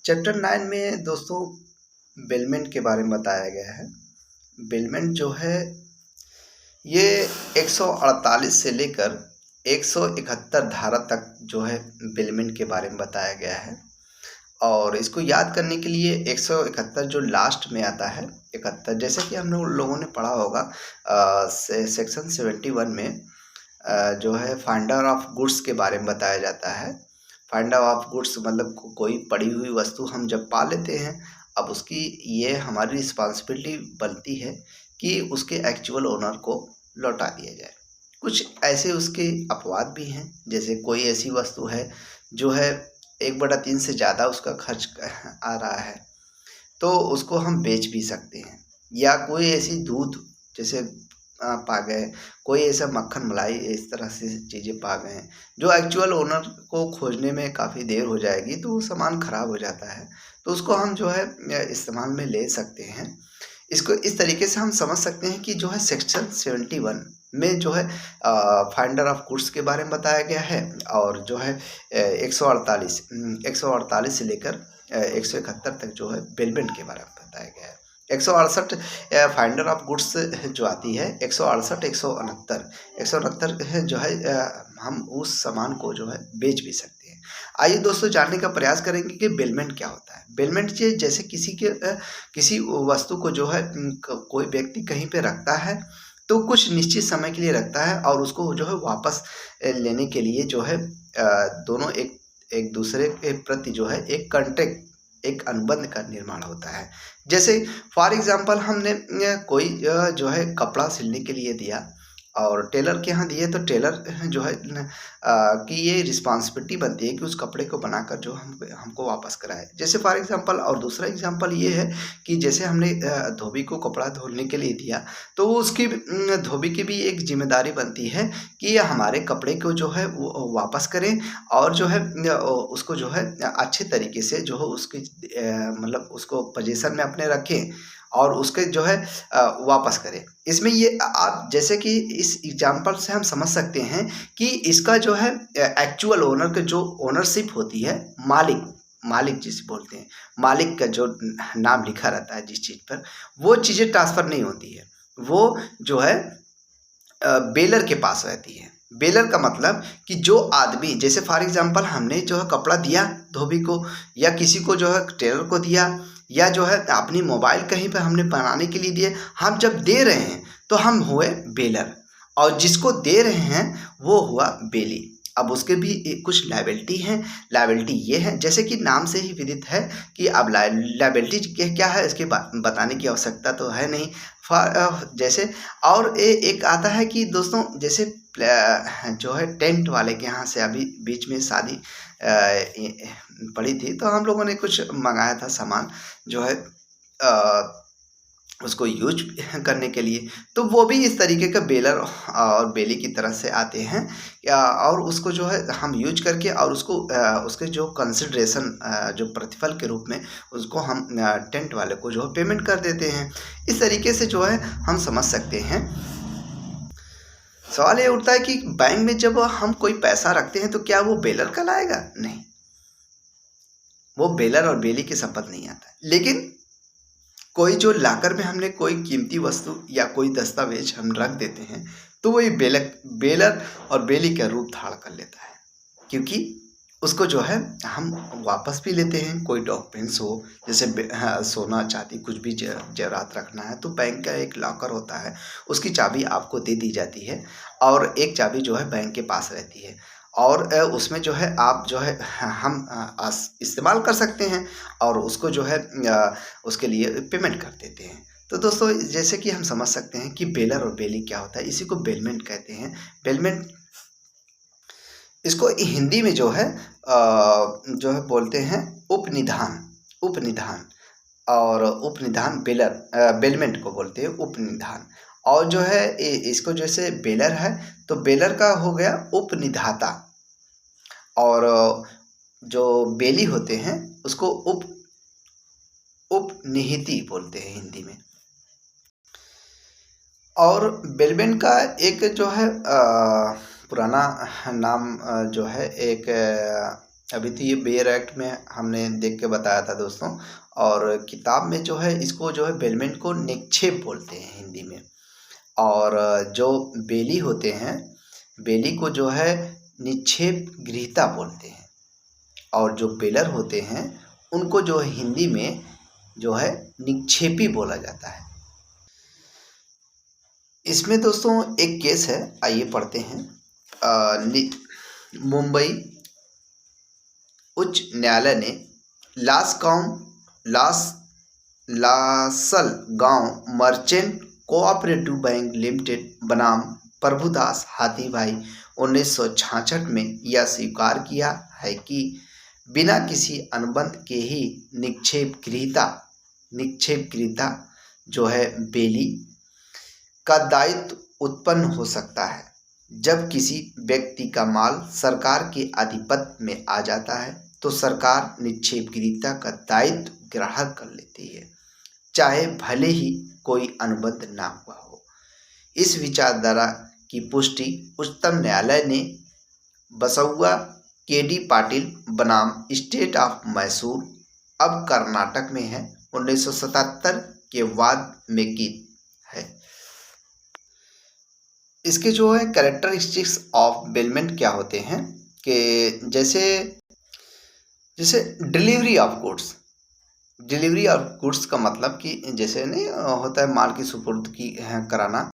Chapter 9 में दोस्तों bailment के बारे में बताया गया है। बेलमेंट जो है ये 148 से लेकर 171 धारा तक जो है बेलमेंट के बारे में बताया गया है। और इसको याद करने के लिए 171 जो लास्ट में आता है 71, जैसे कि हम लोगों ने पढ़ा होगा सेक्शन 71 में जो है फाइंडर ऑफ गुड्स के बारे में बताया जाता है। फाइंडर ऑफ गुड्स मतलब कोई पड़ी हुई वस्तु हम जब पा लेते हैं, अब उसकी ये हमारी रिस्पॉन्सिबिलिटी बनती है कि उसके एक्चुअल ओनर को लौटा दिया जाए। कुछ ऐसे उसके अपवाद भी हैं, जैसे कोई ऐसी वस्तु है जो है 1/3 से ज़्यादा उसका खर्च आ रहा है तो उसको हम बेच भी सकते हैं। या कोई ऐसी दूध जैसे पा गए, कोई ऐसा मक्खन मलाई इस तरह से चीज़ें पा गए हैं जो एक्चुअल ओनर को खोजने में काफ़ी देर हो जाएगी तो वो सामान ख़राब हो जाता है, तो उसको हम जो है इस्तेमाल में ले सकते हैं। इसको इस तरीके से हम समझ सकते हैं कि जो है सेक्शन 71 में जो है फाइंडर ऑफ गुड्स के बारे में बताया गया है। और जो है 148 से लेकर 171 तक जो है बेलमेंट के बारे में बताया गया है। 168 फाइंडर ऑफ गुड्स जो आती है 168 169 जो है हम उस सामान को जो है बेच भी सकते हैं। आइए दोस्तों जानने का प्रयास करेंगे कि बेलमेंट क्या होता है। बेलमेंट जैसे किसी वस्तु को जो है कोई व्यक्ति कहीं पे रखता है तो कुछ निश्चित समय के लिए रखता है और उसको जो है वापस लेने के लिए जो है दोनों एक दूसरे के प्रति जो है एक कॉन्ट्रैक्ट, एक अनुबंध का निर्माण होता है। जैसे फॉर एग्जांपल हमने कोई जो है कपड़ा सिलने के लिए दिया और टेलर के यहाँ दिए तो टेलर जो है कि ये रिस्पॉन्सिबिलिटी बनती है कि उस कपड़े को बनाकर जो हमको वापस कराए। जैसे फॉर एग्जांपल और दूसरा एग्जांपल ये है कि जैसे हमने धोबी को कपड़ा धोने के लिए दिया तो उसकी धोबी की भी एक जिम्मेदारी बनती है कि हमारे कपड़े को जो है वो वापस करें और जो है उसको जो है अच्छे तरीके से जो है उसकी मतलब उसको पोजीशन में अपने रखें और उसके जो है वापस करें। इसमें ये आप जैसे कि इस एग्जाम्पल से हम समझ सकते हैं कि इसका जो है एक्चुअल ओनर का जो ओनरशिप होती है, मालिक जिसे बोलते हैं, मालिक का जो नाम लिखा रहता है जिस चीज़ पर, वो चीज़ें ट्रांसफ़र नहीं होती है, वो जो है बेलर के पास रहती है। बेलर का मतलब कि जो आदमी जैसे फॉर एग्जांपल हमने जो है कपड़ा दिया धोबी को या किसी को जो है टेलर को दिया या जो है अपनी मोबाइल कहीं पे हमने बनाने के लिए दिए, हम जब दे रहे हैं तो हम हुए बेलर और जिसको दे रहे हैं वो हुआ बेली। अब उसके भी कुछ लायबिलिटी हैं। लायबिलिटी ये है जैसे कि नाम से ही विदित है कि अब लायबिलिटी क्या है इसके बताने की आवश्यकता तो है नहीं। जैसे और एक आता है कि दोस्तों जैसे जो है टेंट वाले के यहाँ से अभी बीच में शादी पड़ी थी तो हम लोगों ने कुछ मंगाया था सामान जो है उसको यूज करने के लिए, तो वो भी इस तरीके का बेलर और बेली की तरह से आते हैं और उसको जो है हम यूज करके और उसको उसके जो कंसिडरेशन जो प्रतिफल के रूप में उसको हम टेंट वाले को जो है पेमेंट कर देते हैं। इस तरीके से जो है हम समझ सकते हैं। सवाल ये उठता है कि बैंक में जब हम कोई पैसा रखते हैं तो क्या वो बेलर कहलाएगा? नहीं, वो बेलर और बेली के संपद नहीं आता। लेकिन कोई जो लाकर में हमने कोई कीमती वस्तु या कोई दस्तावेज हम रख देते हैं तो वही बेलर और बेली का रूप धारण कर लेता है, क्योंकि उसको जो है हम वापस भी लेते हैं। कोई डॉक्यूमेंट्स हो जैसे सोना चांदी कुछ भी जेवरात रखना है तो बैंक का एक लॉकर होता है, उसकी चाबी आपको दे दी जाती है और एक चाबी जो है बैंक के पास रहती है और उसमें जो है आप जो है हम इस्तेमाल कर सकते हैं और उसको जो है उसके लिए पेमेंट कर देते हैं। तो दोस्तों जैसे कि हम समझ सकते हैं कि बेलर और बेली क्या होता है, इसी को बेलमेंट कहते हैं। बेलमेंट इसको हिंदी में जो है बोलते हैं उपनिधान और उपनिधान बेलमेंट को बोलते हैं उपनिधान। और जो है इसको जैसे बेलर है तो बेलर का हो गया उपनिधाता और जो बेली होते हैं उसको उपनिहिती बोलते हैं हिंदी में। और बेलमेंट का एक जो है पुराना नाम जो है एक अभी तो ये बेयर एक्ट में हमने देख के बताया था दोस्तों। और किताब में जो है इसको जो है बेलमेंट को निक्षेप बोलते हैं हिंदी में। और जो बेली होते हैं, बेली को जो है निक्षेप गृहीता बोलते हैं। और जो बेलर होते हैं उनको जो है हिंदी में जो है निक्षेपी बोला जाता है। इसमें दोस्तों एक केस है, आइए पढ़ते हैं। मुंबई उच्च न्यायालय ने लास लासल गांव मर्चेंट कोऑपरेटिव बैंक लिमिटेड बनाम प्रभुदास हाथीभाई 1966 में यह स्वीकार किया है कि बिना किसी अनुबंध के ही निक्षेप गृहीता जो है बेली का दायित्व उत्पन्न हो सकता है जब किसी व्यक्ति का माल सरकार के आधिपत्य में आ जाता है, तो सरकार निक्षेप गृहीता का दायित्व ग्रहण कर लेती है, चाहे भले ही कोई अनुबंध ना हुआ हो। इस विचारधारा की पुष्टि उच्चतम न्यायालय ने बसौआ केडी पाटिल बनाम स्टेट ऑफ मैसूर, अब कर्नाटक में है, 1977 के वाद में की है। इसके जो है कैरेक्टरिस्टिक्स ऑफ बेलमेंट क्या होते हैं कि जैसे डिलीवरी ऑफ गुड्स का मतलब कि जैसे नहीं होता है माल की सुपुर्द की कराना।